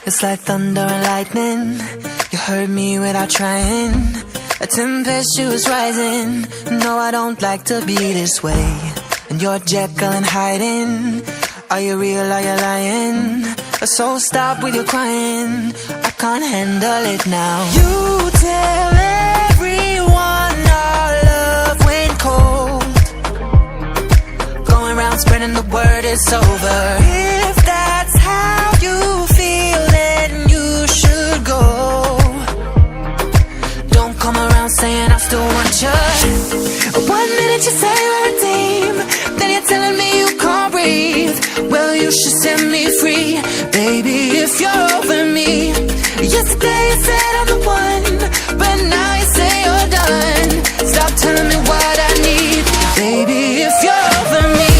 It's like thunder and lightning. You heard me without trying. A tempestuous rising. No, I don't like to be this way. And you're Jekyll and hiding. Are you real, are you lying? So stop with your crying. I can't handle it now. You tell everyone our love went cold. Going around spreading the word it's over. If that's how you feel, then you should go. Don't come around saying I still want you. 1 minute you say we're a team, then you're telling me you can't breathe. Well, you should set me free, baby, if you're over me. Yesterday you said I'm the one, but now you say you're done. Stop telling me what I need, baby, if you're over me.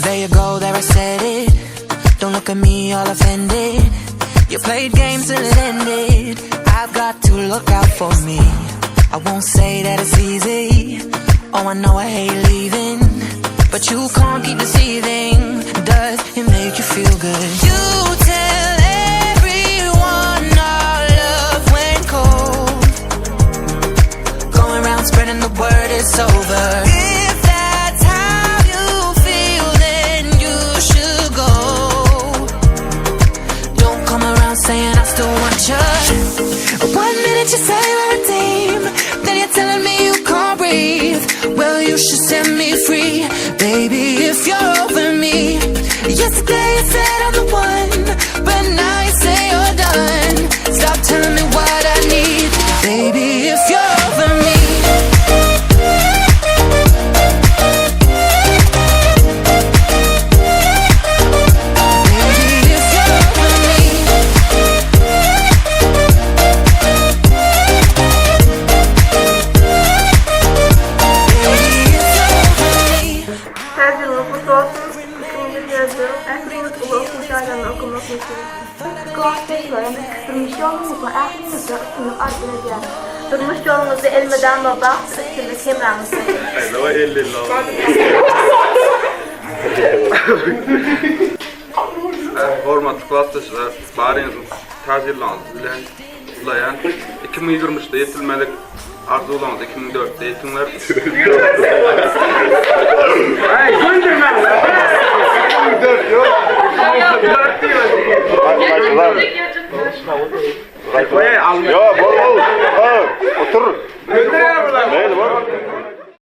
There you go, there I said it. Don't look at me all offended. You played games till it ended. I've got to look out for me. I won't say that it's easy. Oh, I know I hate leaving, but you can't keep deceiving. Does it make you feel good? You tell everyone our love went cold. Going around spreading the word it's over. Saying I still want you. 1 minute you say we're a team, then you're telling me you can't breathe. Well, you should set me free, baby, if you're over me. Yesterday you said I'm the one, but now you say you're done. Stop telling me what I need, baby, if you're over me. Durmuş yolunuzu elmeden baba, üstünlük hemrağınızı. Hello, hello. Hormatly klassdaşlar, barýanyzyň täzirlanyňyz bilen 2023-de ýetilmelik arzularyňyz 2004-de ýetimler. Hey, gündürme. 2004 yok. Yo, bol. Otur.